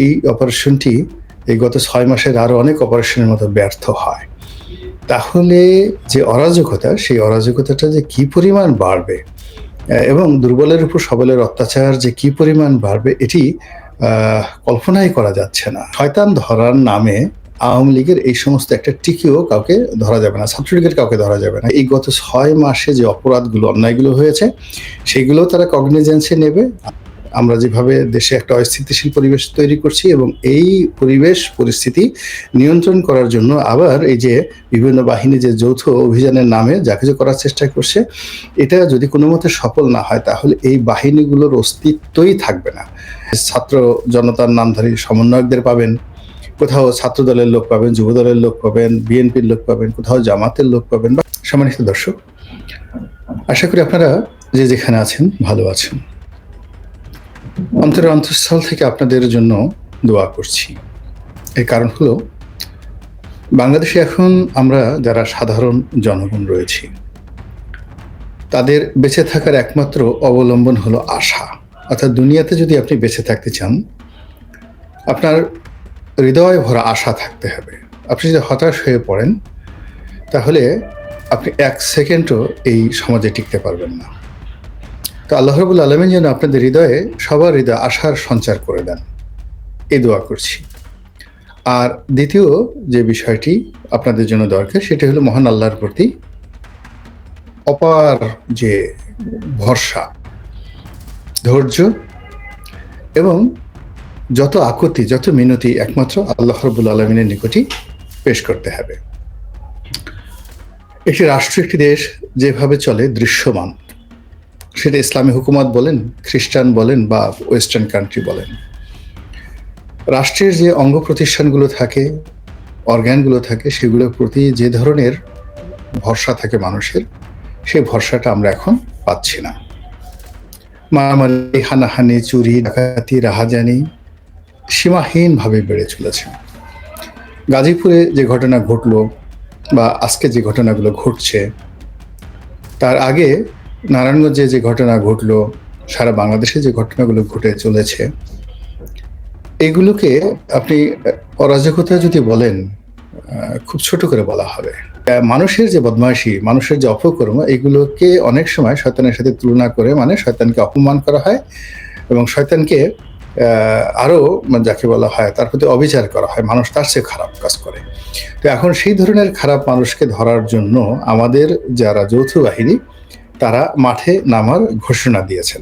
এই অপারেশনটি এই গত ৬ মাসের আরো অনেক অপারেশনের মতো ব্যর্থ হয়। তাহলে যে অরাজকতা, সেই অরাজকতাটা যে কি পরিমাণ বাড়বে এবং দুর্বলের উপর সবলের অত্যাচার যে কি পরিমাণ বাড়বে এটি কল্পনাই করা যাচ্ছে না। শয়তান ধরার নামে আওয়ামী লীগের এই সমস্ত একটা টিকিও কাউকে ধরা যাবে না, ছাত্রলীগের কাউকে ধরা যাবে না। এই গত ৬ মাসে যে অপরাধগুলো, অন্যায়গুলো হয়েছে সেগুলো তারা কগনিজেন্সে নেবে। আমরা যেভাবে দেশে একটা অস্থিতিশীল পরিবেশ তৈরি করছি এবং এই পরিবেশ পরিস্থিতি নিয়ন্ত্রণ করার জন্য আবার এই যে বিভিন্ন বাহিনী যে যৌথ অভিযানের নামে যা কিছু করার চেষ্টা করছে, এটা যদি কোনো মতে সফল না হয় তাহলে এই বাহিনীগুলোর অস্তিত্বই থাকবে না। ছাত্র জনতার নামধারী সমন্বয়কদের পাবেন, কোথাও ছাত্র দলের লোক পাবেন, যুব দলের লোক পাবেন, বিএনপির লোক পাবেন, কোথাও জামাতের লোক পাবেন। সম্মানিত দর্শক, আশা করি আপনারা যে যেখানে আছেন ভালো আছেন। অন্তরের অন্তঃস্থল থেকে আপনাদের জন্য দোয়া করছি। এর কারণ হলো, বাংলাদেশে এখন আমরা যারা সাধারণ জনগণ রয়েছি তাদের বেঁচে থাকার একমাত্র অবলম্বন হলো আশা। অর্থাৎ দুনিয়াতে যদি আপনি বেঁচে থাকতে চান, আপনার হৃদয় ভরা আশা থাকতে হবে। আপনি যদি হতাশ হয়ে পড়েন তাহলে আপনি ১ সেকেন্ডও এই সমাজে টিকতে পারবেন না। তো আল্লাহ রাব্বুল আলামিন যেন আপনাদের হৃদয়ে, সবার হৃদয়ে আশার সঞ্চার করে দেন, এই দোয়া করছি। আর দ্বিতীয় যে বিষয়টি আপনাদের জন্য দরকার সেটা হলো মহান আল্লাহর প্রতি অপার যে ভরসা, ধৈর্য এবং যত আকুতি, যত মিনতি একমাত্র আল্লাহ রাব্বুল আলামিনের নিকটই পেশ করতে হবে। একটি রাষ্ট্র, একটি দেশ যেভাবে চলে দৃশ্যমান, সেটা ইসলামী হুকুমত বলেন, খ্রিস্টান বলেন বা ওয়েস্টার্ন কান্ট্রি বলেন, রাষ্ট্রের যে অঙ্গ প্রতিষ্ঠানগুলো থাকে, অর্গানগুলো থাকে, সেগুলোর প্রতি যে ধরনের ভরসা থাকে মানুষের, সেই ভরসাটা আমরা এখন পাচ্ছি না। মারামারি, হানাহানি, চুরি, ডাকাতি, রাহাজানি সীমাহীনভাবে বেড়ে চলেছে। গাজীপুরে যে ঘটনা ঘটলো বা আজকে যে ঘটনাগুলো ঘটছে, তার আগে নারায়ণগঞ্জে যে ঘটনা ঘটলো, সারা বাংলাদেশে যে ঘটনাগুলো ঘটে চলেছে, এগুলোকে আপনি অরাজকতা যদি বলেন, খুব ছোট করে বলা হবে। মানুষের যে বদমাইশি, মানুষের যে অপকর্ম, এগুলোকে অনেক সময় শয়তানের সাথে তুলনা করে, মানে শয়তানকে অপমান করা হয় এবং শয়তানকে আরো যাকে বলা হয় তার প্রতি অবিচার করা হয়, মানুষ তার চেয়ে খারাপ কাজ করে। তো এখন সেই ধরনের খারাপ মানুষকে ধরার জন্য আমাদের যারা যৌথ বাহিনী তারা মাঠে নামার ঘোষণা দিয়েছেন।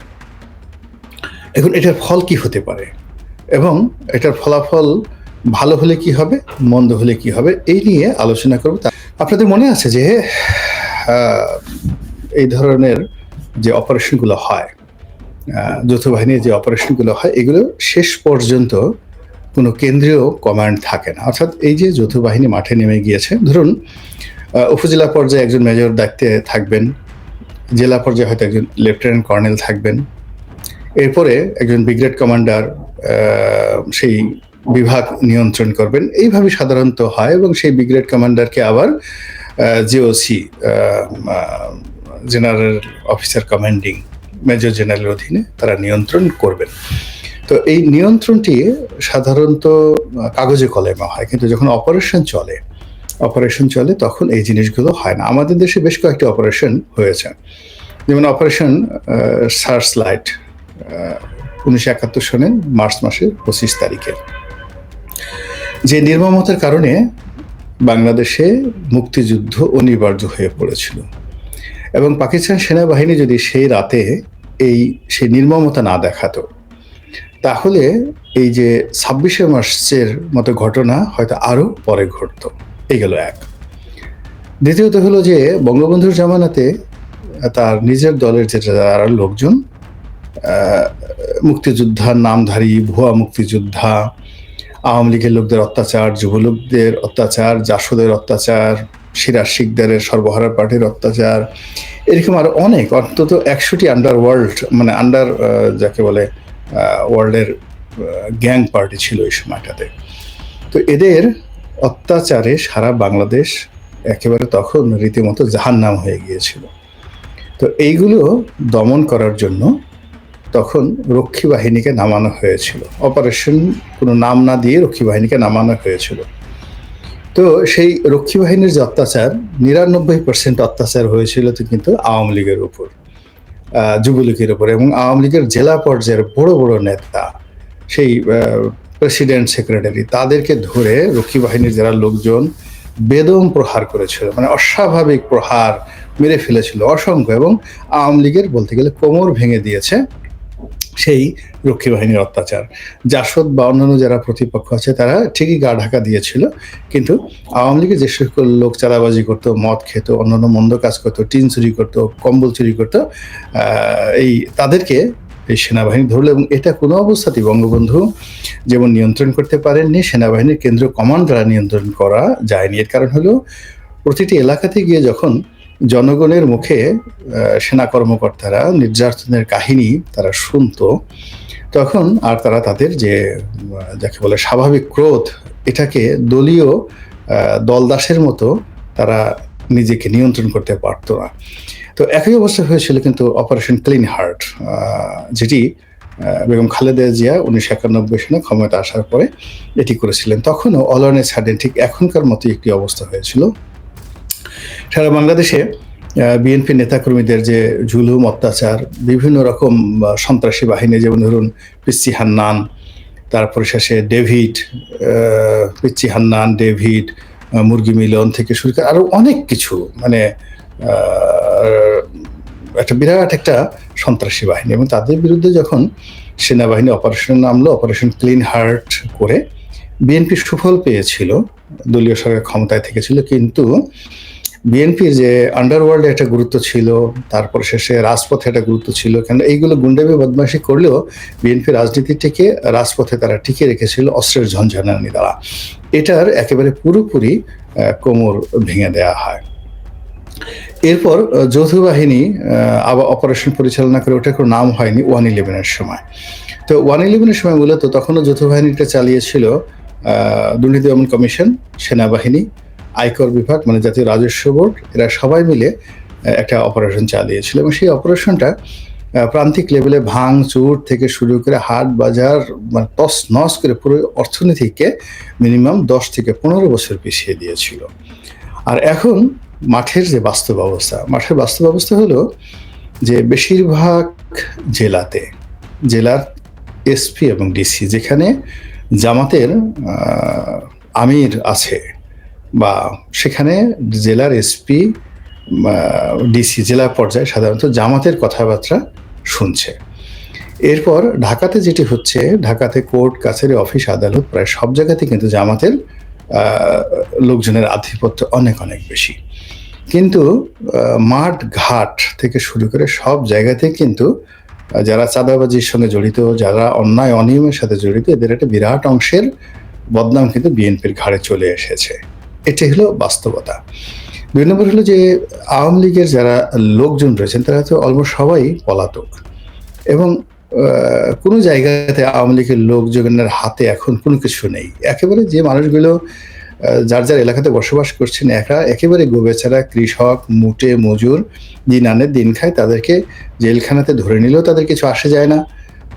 এখন এটার ফল কি হতে পারে এবং এটার ফলাফল ভালো হলে কি হবে, মন্দ হলে কি হবে, এই নিয়ে আলোচনা করব। আপনাদের মনে আছে যে এই ধরনের যে অপারেশনগুলো হয়, যৌথ বাহিনীর যে অপারেশনগুলো হয়, এগুলো শেষ পর্যন্ত কোনো কেন্দ্রীয় কমান্ড থাকে না। অর্থাৎ এই যে যৌথ বাহিনী মাঠে নেমে গিয়েছে, ধরুন উপজেলা পর্যায়ে একজন মেজর দায়িত্বে থাকবেন, জেলা পর্যায়ে হয়তো একজন লেফটেন্যান্ট কর্নেল থাকবেন, এরপরে একজন ব্রিগেড কমান্ডার সেই বিভাগ নিয়ন্ত্রণ করবেন। এইভাবে সাধারণত হয় এবং সেই ব্রিগেড কমান্ডারকে আবার GOC, general officer commanding, major জেনারেলের অধীনে তারা নিয়ন্ত্রণ করবেন। তো এই নিয়ন্ত্রণটি সাধারণত কাগজে কলমে হয়, কিন্তু যখন অপারেশন চলে তখন এই জিনিসগুলো হয় না। আমাদের দেশে বেশ কয়েকটি অপারেশন হয়েছে, যেমন অপারেশন সার্চ লাইট 1971 সনের মার্চ মাসের 25 তারিখে, যে নির্মমতার কারণে বাংলাদেশে মুক্তিযুদ্ধ অনিবার্য হয়ে পড়েছিল এবং পাকিস্তান সেনাবাহিনী যদি সেই রাতে সেই নির্মমতা না দেখাতো তাহলে এই যে 26শে মার্চের মতো ঘটনা হয়তো আরো পরে ঘটতো। এই গেল এক। দ্বিতীয়ত হলো যে বঙ্গবন্ধুর জামানাতে তার নিজের দলের যে যারা লোকজন মুক্তিযোদ্ধার নামধারী ভুয়া মুক্তিযোদ্ধা, আওয়ামী লীগের লোকদের অত্যাচার, যুবলোকদের অত্যাচার, জাসদের অত্যাচার, সিরাজ শিকদারের সর্বহারা পার্টির অত্যাচার, এরকম আরো অনেক, অন্তত 100টি আন্ডারওয়ার্ল্ড, মানে আন্ডার যাকে বলে ওয়ার্ল্ডের গ্যাং পার্টি ছিল এই সময়টাতে। তো এদের অত্যাচারে সারা বাংলাদেশ একেবারে তখন রীতিমতো জাহান্নাম হয়ে গিয়েছিল। তো এইগুলো দমন করার জন্য তখন রক্ষী বাহিনীকে নামানো হয়েছিল। অপারেশন কোনো নাম না দিয়ে রক্ষী বাহিনীকে নামানো হয়েছিল। তো সেই রক্ষী বাহিনীর যে অত্যাচার, ৯৯% অত্যাচার হয়েছিল তো কিন্তু আওয়ামী লীগের উপর, যুবলীগের উপর, এবং আওয়ামী লীগের জেলা পর্যায়ের বড় বড় নেতা, সেই প্রেসিডেন্ট, সেক্রেটারি, তাদেরকে ধরে রক্ষী বাহিনীর যারা লোকজন বেদম প্রহার করেছিল, মানে অস্বাভাবিক প্রহার মেরে ফেলেছিল অসংখ্য, এবং আওয়ামী লীগের বলতে গেলে কোমর ভেঙে দিয়েছে সেই রক্ষী বাহিনীর অত্যাচার। জাসদ বা অন্যান্য যারা প্রতিপক্ষ আছে তারা ঠিকই গা ঢাকা দিয়েছিল, কিন্তু আওয়ামী লীগের যে সকল লোক চাঁদাবাজি করতো, মদ খেত, অন্যান্য মন্দ কাজ করতো, টিন চুরি করতো, কম্বল চুরি করতো, এই তাদেরকে এই সেনাবাহিনী ধরলো। এবং এটা কোনো অবস্থাতেই বঙ্গবন্ধু যেমন নিয়ন্ত্রণ করতে পারেননি, সেনাবাহিনীর কেন্দ্রীয় কমান্ড দ্বারা নিয়ন্ত্রণ করা যায়নি। এর কারণ হলো প্রতিটি এলাকাতে গিয়ে যখন জনগণের মুখে সেনা কর্মকর্তারা নির্যাতনের কাহিনী তারা শুনতো, তখন আর তারা তাদের যে যাকে বলে স্বাভাবিক ক্রোধ, এটাকে দলীয় দলদাসের মতো তারা নিজেকে নিয়ন্ত্রণ করতে পারতো না। তো একই অবস্থা হয়েছিল কিন্তু অপারেশন ক্লিন হার্ট, যেটি বেগম খালেদা জিয়া 1991 সালে ক্ষমতা আসার পরে এটি করেছিলেন। তখনও অল অন এ সাডেন ঠিক এখনকার মতো একটি অবস্থা হয়েছিল। সারা বাংলাদেশে বিএনপি নেতাকর্মীদের যে জুলুম, অত্যাচার, বিভিন্ন রকম সন্ত্রাসী বাহিনী, যেমন ধরুন পিচ্চি হান্নান, তারপরে শেষে ডেভিড, পিচ্চি হান্নান, ডেভিড, মুরগি মিলন থেকে শুরু করে আরো অনেক কিছু, মানে একটা বিরাট একটা সন্ত্রাসী বাহিনী, এবং তাদের বিরুদ্ধে যখন সেনাবাহিনী অপারেশন নামলো, অপারেশন ক্লিন হার্ট করে বিএনপি সুফল পেয়েছিল, দলীয় সরকার ক্ষমতায় থেকেছিল, কিন্তু বিএনপির যে আন্ডারওয়ার্ল্ডে একটা গুরুত্ব ছিল, তারপর শেষে রাজপথে একটা গুরুত্ব ছিল, কেন এইগুলো গুন্ডামি বদমাশি করলেও বিএনপি রাজনীতিটিকে রাজপথে তারা টিকে রেখেছিল অস্ত্রের ঝনঝনানি দ্বারা। এটার একেবারে পুরোপুরি কোমর ভেঙে দেওয়া হয়। এরপর যৌথ বাহিনী আবার অপারেশন পরিচালনা করে, ওটার কোনো নাম হয়নি 111-এর সময়। তো 111-এর সময় মূলত তখনও যৌথ বাহিনীটা চালিয়েছিল দুর্নীতি দমন কমিশন, সেনাবাহিনী, আয়কর বিভাগ, মানে জাতীয় রাজস্ব বোর্ড, এরা সবাই মিলে একটা অপারেশন চালিয়েছিল। এবং সেই অপারেশনটা প্রান্তিক লেভেলে ভাঙচুর থেকে শুরু করে হাট বাজার, মানে তস নস করে পুরো অর্থনীতিকে মিনিমাম 10 থেকে 15 বছর পিছিয়ে দিয়েছিল। আর এখন মাঠের যে বাস্তব অবস্থা, মাঠের বাস্তব অবস্থা হলো যে বেশিরভাগ জেলাতে, জেলার এসপি এবং ডিসি, যেখানে জামাতের আমির আছে, বা সেখানে জেলার এসপি, ডিসি, জেলা পর্যায়ে সাধারণত জামাতের কথাবার্তা শুনছে। এরপর ঢাকাতে যেটি হচ্ছে, ঢাকাতে কোর্ট কাছারি, অফিস, আদালত, প্রায় সব জায়গাতে কিন্তু জামাতের লোকজনের আধিপত্য অনেক অনেক বেশি। কিন্তু মাঠ ঘাট থেকে শুরু করে সব জায়গাতে কিন্তু যারা চাঁদাবাজির সঙ্গে জড়িত, যারা অন্যায় অনিয়মের সাথে জড়িত, এদের একটা বিরাট অংশের বদনাম কিন্তু বিএনপির ঘাড়ে চলে এসেছে। এটি হলো বাস্তবতা। 2 নম্বর হলো যে আওয়ামী লীগের যারা লোকজন রয়েছেন তারা তো অলমোস্ট সবাই পলাতক, এবং কোনো জায়গাতে আওয়ামী লীগের লোকজনের হাতে এখন কোনো কিছু নেই। একেবারে যে মানুষগুলো যার যার এলাকাতে বসবাস করছেন, একেবারে গোবেচারা কৃষক, মুটে মজুর, দিন আনে দিন খায়, তাদেরকে জেলখানাতে ধরে নিলেও তাদের কিছু আসে যায় না,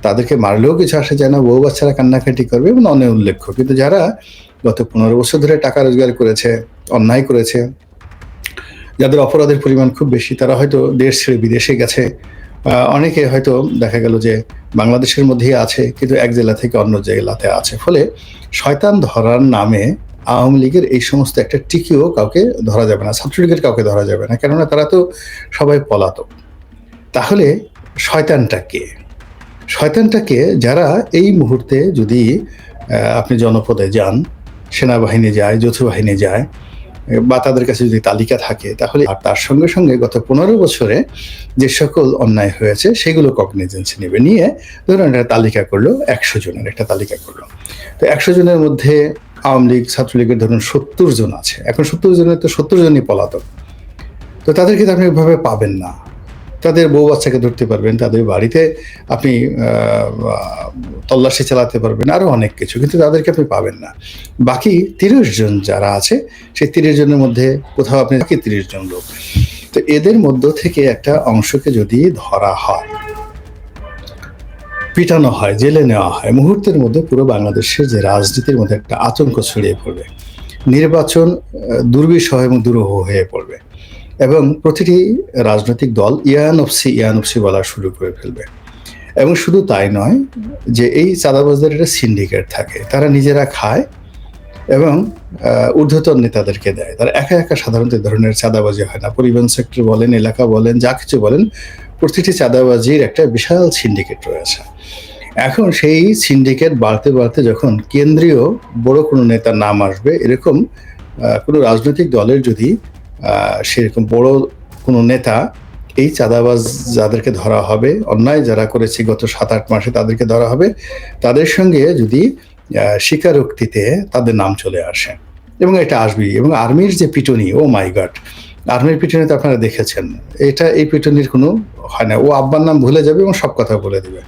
তাদেরকে মারলেও কিছু আসে যায় না, বউ বাচ্চারা কান্নাকাটি করবে, এবং অনেক উল্লেখ্য। কিন্তু যারা গত 15 বছর ধরে টাকা রোজগার করেছে, অন্যায় করেছে, যাদের অপরাধের পরিমাণ খুব বেশি, তারা হয়তো দেশ ছেড়ে বিদেশে গেছে, অনেকে হয়তো দেখা গেল যে বাংলাদেশের মধ্যেই আছে, কিন্তু এক জেলা থেকে অন্য জেলাতে আছে। ফলে শয়তান ধরার নামে আওয়ামী লীগের এই সমস্ত একটা টিকিও কাউকে ধরা যাবে না, ছাত্রলীগের কাউকে ধরা যাবে না, কেননা তারা তো সবাই পলাতক। তাহলে শয়তানটা কে? শয়তানটাকে যারা এই মুহূর্তে, যদি আপনি জনপদে যান, সেনাবাহিনী যায়, যৌথ বাহিনী যায়, বা তাদের কাছে যদি তালিকা থাকে, তাহলে আর তার সঙ্গে সঙ্গে গত 15 বছরে যে সকল অন্যায় হয়েছে সেগুলো কগনিজেন্সে নেবে, নিয়ে ধরুন একটা তালিকা করলো, 100 জনের একটা তালিকা করলো। তো 100 জনের মধ্যে আওয়ামী লীগ, ছাত্রলীগের ধরুন 70 জন আছে। এখন 70 জনের তো 70 জনই পলাতক। তো তাদেরকে তো আপনি এভাবে পাবেন না। তাদের বউ বাচ্চাকে ধরতে পারবেন, তাদের বাড়িতে আপনি তল্লাশি চালাতে পারবেন, আরো অনেক কিছু, কিন্তু তাদেরকে আপনি পাবেন না। বাকি 30 জন যারা আছে, সেই 30 জনের মধ্যে কোথাও আপনি 30 জন লোক, তো এদের মধ্য থেকে একটা অংশকে যদি ধরা হয়, পিটানো হয়, জেলে নেওয়া হয়, মুহূর্তের মধ্যে পুরো বাংলাদেশের যে রাজনীতির মধ্যে একটা আতঙ্ক ছড়িয়ে পড়বে। নির্বাচন দুর্বিষহ এবং দুরূহ হয়ে পড়বে এবং প্রতিটি রাজনৈতিক দল ইয়ানফসি ইয়ানফসি বলা শুরু করে ফেলবে। এবং শুধু তাই নয়, যে এই চাঁদাবাজদের একটা সিন্ডিকেট থাকে, তারা নিজেরা খায় এবং ঊর্ধ্বতন নেতাদেরকে দেয়। তারা একা একা সাধারণত ধরনের চাঁদাবাজি হয় না। পরিবহন সেক্টর বলেন, এলাকা বলেন, যা কিছু বলেন, প্রতিটি চাঁদাবাজির একটা বিশাল সিন্ডিকেট রয়েছে। এখন সেই সিন্ডিকেট বাড়তে বাড়তে যখন কেন্দ্রীয় বড় কোনো নেতার নাম আসবে, এরকম কোনো রাজনৈতিক দলের যদি সেরকম বড় কোনো নেতা এই চাঁদাবাজ যাদেরকে ধরা হবে, অন্যায় যারা করেছে গত 7-8 মাসে তাদেরকে ধরা হবে, তাদের সঙ্গে যদি স্বীকারোক্তিতে তাদের নাম চলে আসে, এবং এটা আসবেই। এবং আর্মির যে পিটুনি, ও মাই গড, আর্মির পিটুনি তো আপনারা দেখেছেন। এই পিটুনির কোনো হয় না। ও আব্বার নাম ভুলে যাবে এবং সব কথা বলে দেবে।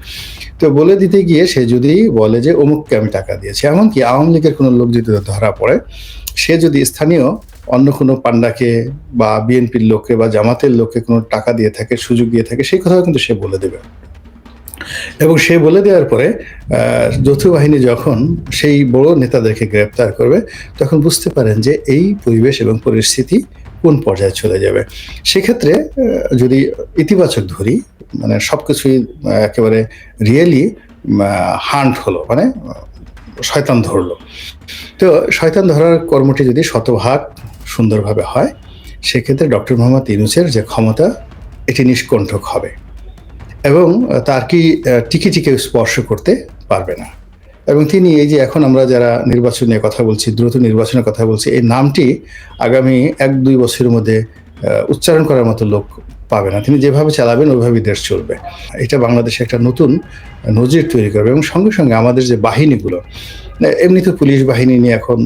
তো বলে দিতে গিয়ে সে যদি বলে যে অমুককে আমি টাকা দিয়েছি, এমনকি আওয়ামী লীগের কোনো লোক যদি ধরা পড়ে, সে যদি স্থানীয় অন্য কোনো পান্ডাকে বা বিএনপির লোককে বা জামাতের লোককে কোনো টাকা দিয়ে থাকে, সুযোগ দিয়ে থাকে, সেই কথাও কিন্তু সে বলে দেবে। এবং সে বলে দেওয়ার পরে যৌথ বাহিনী যখন সেই বড় নেতাদেরকে গ্রেপ্তার করবে, তখন বুঝতে পারেন যে এই পরিবেশ এবং পরিস্থিতি কোন পর্যায়ে চলে যাবে। সেক্ষেত্রে যদি ইতিবাচক ধরি, মানে সবকিছুই একেবারে রিয়েলি হান্ট হলো, মানে শয়তান ধরলো। তো শয়তান ধরার কর্মটি যদি শতভাগ সুন্দরভাবে হয়, সেক্ষেত্রে ডক্টর মোহাম্মদ ইউনূসের যে ক্ষমতা, এটি নিষ্কণ্টক হবে এবং তার কি টিকে কেউ স্পর্শ করতে পারবে না। এবং তিনি এই যে এখন আমরা যারা নির্বাচন নিয়ে কথা বলছি, দ্রুত নির্বাচনের কথা বলছি, এই নামটি আগামী 1-2 বছরের মধ্যে উচ্চারণ করার মতো লোক পাবে না। তিনি যেভাবে চালাবেন ওইভাবেই দেশ চলবে। এটা বাংলাদেশে একটা নতুন নজির তৈরি করবে। এবং সঙ্গে সঙ্গে আমাদের যে বাহিনীগুলো, এমনিতে পুলিশ বাহিনী নিয়ে এখন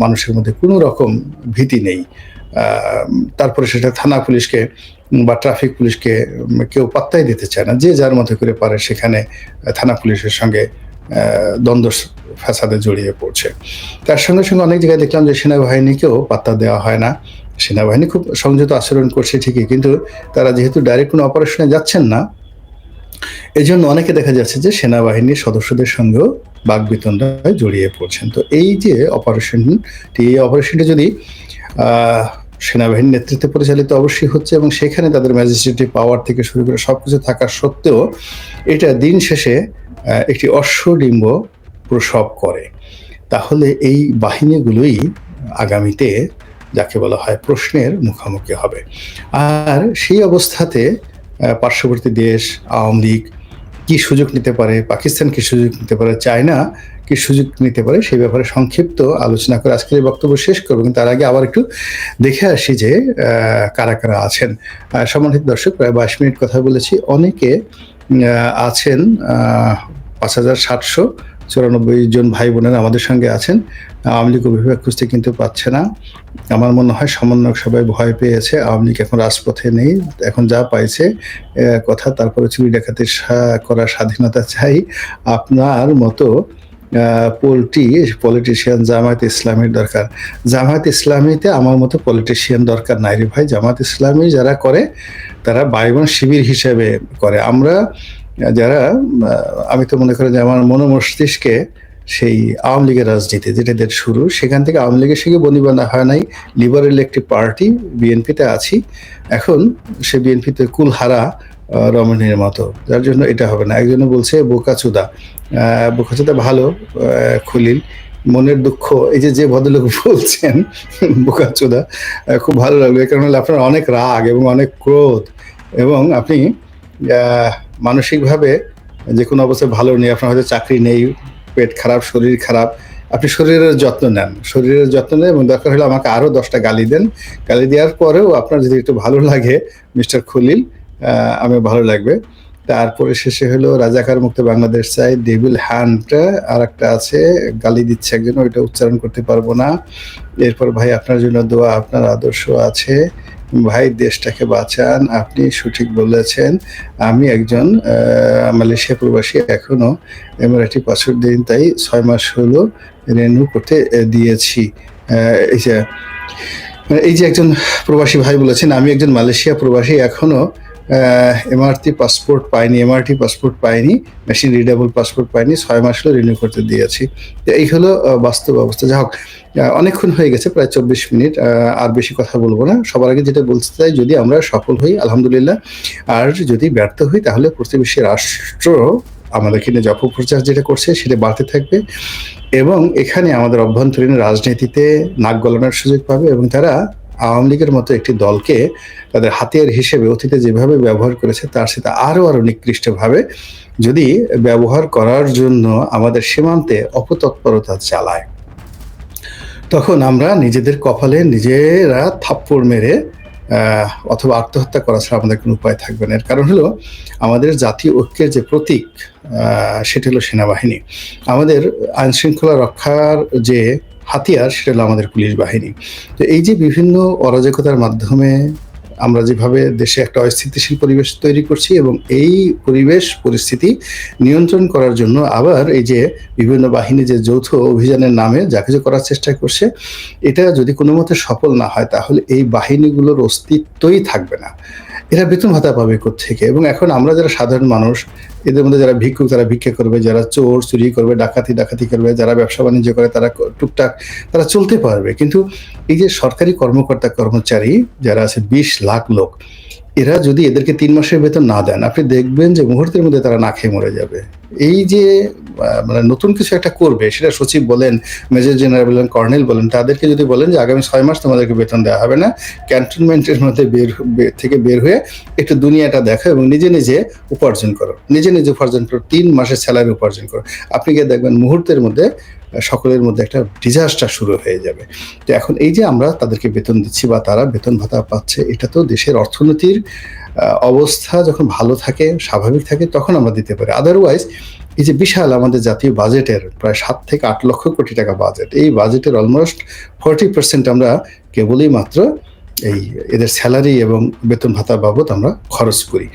মানুষের মধ্যে কোনো রকম ভীতি নেই। তারপরে সেটা থানা পুলিশকে বা ট্রাফিক পুলিশকে কেউ পাত্তাই দিতে চায় না। যে যার মতো করে পারে সেখানে থানা পুলিশের সঙ্গে দ্বন্দ্ব ফ্যাসাদে জড়িয়ে পড়ছে। তার সঙ্গে সঙ্গে অনেক জায়গায় দেখলাম যে সেনাবাহিনীকেও পাত্তা দেওয়া হয় না। সেনাবাহিনী খুব সংযত আচরণ করছে ঠিকই, কিন্তু তারা যেহেতু ডাইরেক্ট কোনো অপারেশনে যাচ্ছেন না, এই জন্য অনেকে দেখা যাচ্ছে যে সেনাবাহিনীর সদস্যদের সঙ্গেও বাকবিতণ্ডায় জড়িয়ে পড়ছেন। তো এই যে অপারেশনটি যদি সেনাবাহিনীর নেতৃত্বে পরিচালিত অবশ্যই হচ্ছে, এবং সেখানে তাদের ম্যাজিস্ট্রেটিভ পাওয়ার থেকে শুরু করে সবকিছু থাকা সত্ত্বেও এটা দিন শেষে একটি অশ্বডিম্ব প্রসব করে, তাহলে এই বাহিনীগুলোই আগামীতে যাকে বলা হয় প্রশ্নের মুখোমুখি হবে। আর সেই অবস্থাতে পার্শ্ববর্তী দেশ আওয়ামী লীগ কি সুযোগ নিতে পারে, পাকিস্তান কি সুযোগ নিতে পারে, চায়না কি সুযোগ নিতে পারে, সেই ব্যাপারে সংক্ষিপ্ত আলোচনা করে আজকের এই বক্তব্য শেষ করবো। কিন্তু তার আগে আবার একটু দেখে আসি যে কারা কারা আছেন। সম্মানিত দর্শক, প্রায় 22 মিনিট কথা বলেছি। অনেকে আছেন, 5794 জন ভাই বোনেরা আমাদের সঙ্গে আছেন। আওয়ামী লীগ অভিভাবক খুঁজতে কিন্তু পাচ্ছে না। আমার মনে হয় সমন্বয়ক সবাই ভয় পেয়েছে। আওয়ামী লীগ এখন রাজপথে নেই, এখন যা পাইছে কথা। তারপরে চুরি ডাকাতি করার স্বাধীনতা চাই। আপনার মতো পলিটিশিয়ান জামায়াত ইসলামীর দরকার। জামায়াত ইসলামীতে আমার মতো পলিটিশিয়ান দরকার নাই রে ভাই। জামায়াত ইসলামী যারা করে তারা বাইবন শিবির হিসেবে করে। আমরা যারা, আমি তো মনে করি যে আমার মস্তিষ্কে সেই আওয়ামী লীগের রাজনীতি যেটা এদের শুরু, সেখান থেকে আওয়ামী লীগের সঙ্গে বনিবনা হয় নাই। লিবারেল একটি পার্টি বিএনপিতে আছি, এখন সে বিএনপিতে কুলহারা রমণীর মতো, যার জন্য এটা হবে না। একজনে বলছে বোকাচোদা ভালো খলিল, মনের দুঃখ, এই যে ভদ্রলোক বলছেন বোকাচোদা, খুব ভালো লাগলো। এই কারণে আপনার অনেক রাগ এবং অনেক ক্রোধ, এবং আপনি মানসিকভাবে যে কোনো অবস্থায় ভালো নেই। আপনার হয়তো চাকরি নেই, পেট খারাপ, শরীর খারাপ, আপনি শরীরের যত্ন নেন, এবং দরকার হলে আমাকে আরও 10টা গালি দেন। গালি দেওয়ার পরেও আপনার যদি একটু ভালো লাগে মিস্টার খলিল, আমি ভালো লাগবে। তারপরে শেষে হলো রাজাকার মুক্ত বাংলাদেশ চাই, ডেভিল হ্যান্ড আর একটা আছে, গালি দিচ্ছে একজন, ওইটা উচ্চারণ করতে পারবো না। এরপর ভাই আপনার জন্য দোয়া, আপনার আদর্শ আছে ভাই, দেশটাকে বাঁচান, আপনি সঠিক বলেছেন। আমি একজন মালয়েশিয়া প্রবাসী, এখনো এমআরআইটি পাসপোর্ট দিন, তাই 6 মাস হলো রেনিউ করতে দিয়েছি। এই যে একজন প্রবাসী ভাই বলেছেন, আমি একজন মালয়েশিয়া প্রবাসী, এখনো এমআরটি পাসপোর্ট পাইনি, এমআরটি পাসপোর্ট পাইনি, মেশিন রিডেবল পাসপোর্ট পাইনি, 6 মাস হলো রিনিউ করতে দিয়েছি। তো এই হলো বাস্তব অবস্থা। যা হোক, অনেকক্ষণ হয়ে গেছে, প্রায় 24 মিনিট। আর বেশি কথা বলবো না। সবার আগে যেটা বলতে চাই, যদি আমরা সফল হই আলহামদুলিল্লাহ, আর যদি ব্যর্থ হই তাহলে প্রতিবেশী রাষ্ট্র আমাদেরকে নিয়ে যে অপপ্রচার যেটা করছে সেটা বাড়তে থাকবে, এবং এখানে আমাদের অভ্যন্তরীণ রাজনীতিতে নাক গলানোর সুযোগ পাবে, এবং তারা আওয়ামী লীগের মতো একটি দলকে তাদের হাতিয়ার হিসেবে অতীতে যেভাবে ব্যবহার করেছে তার সাথে আরো নিকৃষ্টভাবে যদি ব্যবহার করার জন্য আমাদের সীমান্তে অপতৎপরতা চালায়, তখন আমরা নিজেদের কপালে নিজেরা থাপ্পড় মেরে অথবা আত্মহত্যা করা ছাড়া আমাদের কোনো উপায় থাকবে না। এর কারণ হলো আমাদের জাতীয় ঐক্যের যে প্রতীক, সেটা হলো সেনাবাহিনী। আমাদের আইন শৃঙ্খলা রক্ষার যে হাতিয়ার, সেটা হলো আমাদের পুলিশ বাহিনী। তো এই যে বিভিন্ন অরাজকতার মাধ্যমে আমরা যেভাবে দেশে একটা অস্থিতিশীল পরিবেশ তৈরি করছি, এবং এই পরিস্থিতি নিয়ন্ত্রণ করার জন্য আবার এই যে বিভিন্ন বাহিনী যে যৌথ অভিযানের নামে যা কিছু করার চেষ্টা করছে, এটা যদি কোনো মতে সফল না হয় তাহলে এই বাহিনীগুলোর অস্তিত্বই থাকবে না। এরা বেতন ভাতা পাবে কোত্থেকে? এবং এখন আমরা যারা সাধারণ মানুষ, এদের মধ্যে যারা ভিক্ষুক তারা ভিক্ষা করবে, যারা চোর চুরি করবে, ডাকাতি করবে, যারা ব্যবসা বাণিজ্য করে তারা টুকটাক তারা চলতে পারবে। কিন্তু এই যে সরকারি কর্মকর্তা কর্মচারী যারা আছে 20 লাখ লোক, এরা যদি এদেরকে 3 মাসের বেতন না দেন, আপনি দেখবেন যে মুহূর্তের মধ্যে তারা না খেয়ে মরে যাবে। এই যে মানে নতুন কিছু একটা করবে, সেটা সচিব বলেন, মেজর জেনারেল বলেন, কর্নেল বলেন, তাদেরকে যদি বলেন যে আগামী 6 মাস তোমাদেরকে বেতন দেওয়া হবে না, ক্যান্টনমেন্টের মধ্যে বের হয়ে একটু দুনিয়াটা দেখো এবং নিজে নিজে উপার্জন করো, নিজে উপার্জন করো, 3 মাসের স্যালারি উপার্জন করো, আপনি গিয়ে দেখবেন মুহূর্তের মধ্যে সকলের মধ্যে একটা ডিজাস্টার শুরু হয়ে যাবে। তো এখন এই যে আমরা তাদেরকে বেতন দিচ্ছি বা তারা বেতন ভাতা পাচ্ছে, এটা তো দেশের অর্থনীতির অবস্থা যখন ভালো থাকে, স্বাভাবিক থাকে, তখন আমরা দিতে পারি। আদারওয়াইজ এই যে বিশাল আমাদের জাতীয় বাজেটের প্রায় 7 থেকে 8 লক্ষ কোটি টাকা বাজেট, এই বাজেটের অলমোস্ট 40% আমরা কেবলই মাত্র এই এদের স্যালারি এবং বেতন ভাতা বাবদ আমরা খরচ করি।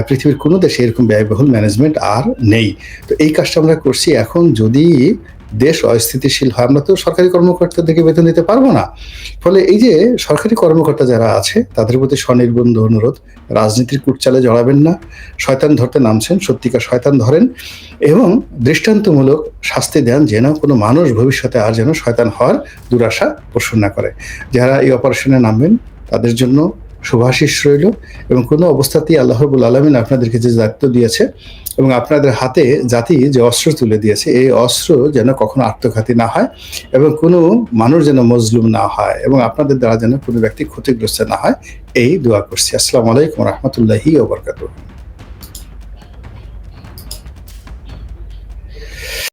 পৃথিবীর কোনো দেশে এরকম ব্যয়বহুল ম্যানেজমেন্ট আর নেই। তো এই কাজটা আমরা করছি। এখন যদি দেশ অস্থিতিশীল হয়, আমরা তো সরকারি কর্মকর্তাদেরকে বেতন দিতে পারবো না। ফলে এই যে সরকারি কর্মকর্তা যারা আছে তাদের প্রতি স্বনির্বন্ধ অনুরোধ, রাজনীতির কুটচালে জড়াবেন না। শয়তান ধরতে নামছেন, সত্যিকার শয়তান ধরেন এবং দৃষ্টান্তমূলক শাস্তি দেন, যেন কোনো মানুষ ভবিষ্যতে আর যেন শয়তান হওয়ার দুরাশা পোষণ না করে। যারা এই অপারেশনে নামবেন তাদের জন্য শুভাশিস রইল, এবং কোনো অবস্থাতেই আল্লাহ রাব্বুল আলামিন আপনাদেরকে যে দায়িত্ব দিয়েছে এবং আপনাদের হাতে জাতি যে অস্ত্র তুলে দিয়েছে, এই অস্ত্র যেন কখনো আত্মঘাতী না হয় এবং কোনো মানুষ যেন মজলুম না হয় এবং আপনাদের দ্বারা যেন কোনো ব্যক্তি ক্ষতিগ্রস্ত না হয়, এই দোয়া করছি। আসসালামু আলাইকুম ওয়া রাহমাতুল্লাহি ওয়া বারাকাতুহু।